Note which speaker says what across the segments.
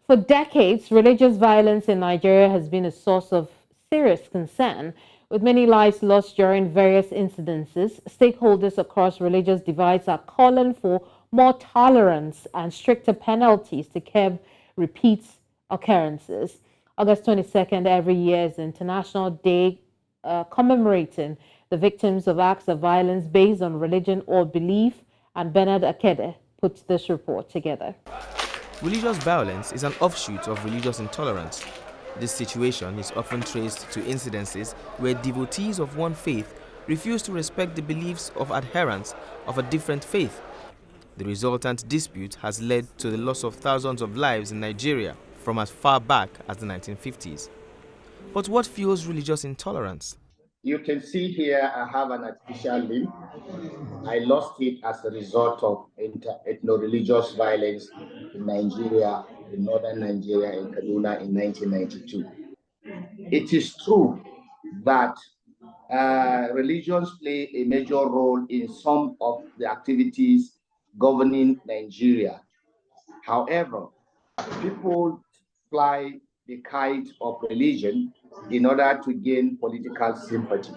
Speaker 1: For decades, religious violence in Nigeria has been a source of serious concern, with many lives lost during various incidences. Stakeholders across religious divides are calling for more tolerance and stricter penalties to curb repeat occurrences. August 22nd every year is the International Day commemorating the victims of acts of violence based on religion or belief, and Bernard Akede puts this report together.
Speaker 2: Religious violence is an offshoot of religious intolerance. This situation is often traced to incidences where devotees of one faith refuse to respect the beliefs of adherents of a different faith. The resultant dispute has led to the loss of thousands of lives in Nigeria from as far back as the 1950s. But what fuels religious intolerance?
Speaker 3: You can see here I have an artificial limb. I lost it as a result of ethno-religious violence in Nigeria, in northern Nigeria, in Kaduna in 1992. It is true that religions play a major role in some of the activities governing Nigeria. However, people fly the kite of religion in order to gain political sympathy,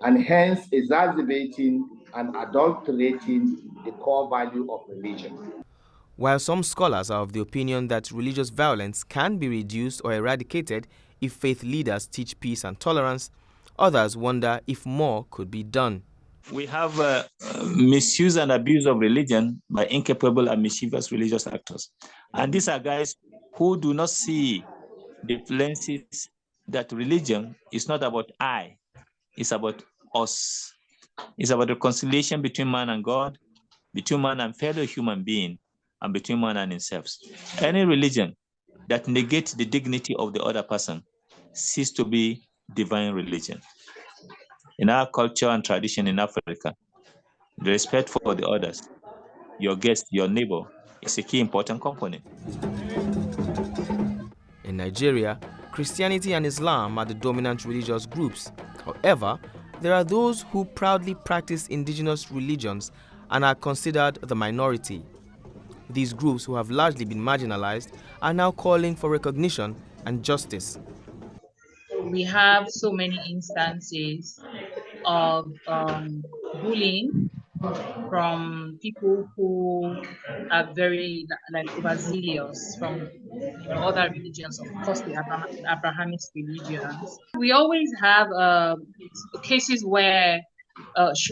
Speaker 3: and hence exacerbating and adulterating the core value of religion.
Speaker 2: While some scholars are of the opinion that religious violence can be reduced or eradicated if faith leaders teach peace and tolerance, others wonder if more could be done.
Speaker 4: We have misuse and abuse of religion by incapable and mischievous religious actors. And these are guys who do not see the lenses that religion is not about I, it's about us. It's about reconciliation between man and God, between man and fellow human being, and between man and himself. Any religion that negates the dignity of the other person ceases to be divine religion. In our culture and tradition in Africa, the respect for the others, your guest, your neighbor, is a key important component.
Speaker 2: In Nigeria, Christianity and Islam are the dominant religious groups. However, there are those who proudly practice indigenous religions and are considered the minority. These groups, who have largely been marginalized, are now calling for recognition and justice.
Speaker 5: We have so many instances of bullying from people who are very overzealous from other religions, of course the Abrahamic religions. We always have cases where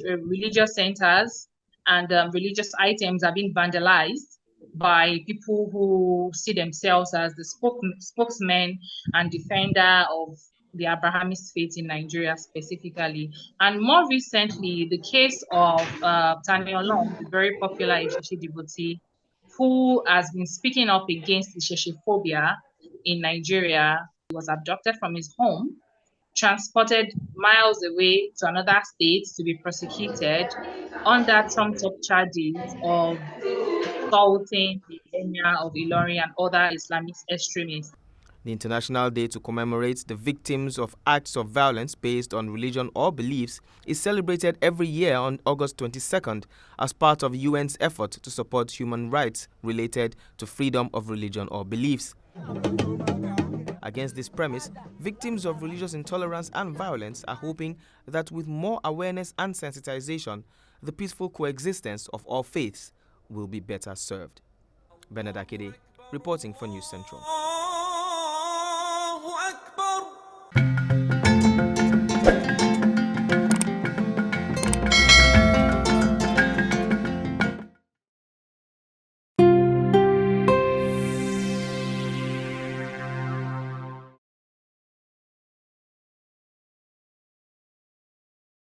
Speaker 5: religious centers and religious items are being vandalized by people who see themselves as the spokesmen and defender of the Abrahamic faith in Nigeria specifically. And more recently, the case of Tani Olom, the very popular Isheshe devotee, who has been speaking up against Isheshe phobia in Nigeria. He was abducted from his home, transported miles away to another state to be prosecuted under trumped-up charges of assaulting the emir of Ilorin and other Islamic extremists.
Speaker 2: The International Day to commemorate the victims of acts of violence based on religion or beliefs is celebrated every year on August 22nd as part of UN's effort to support human rights related to freedom of religion or beliefs. Against this premise, victims of religious intolerance and violence are hoping that with more awareness and sensitization, the peaceful coexistence of all faiths will be better served. Bernard Akede, reporting for News Central.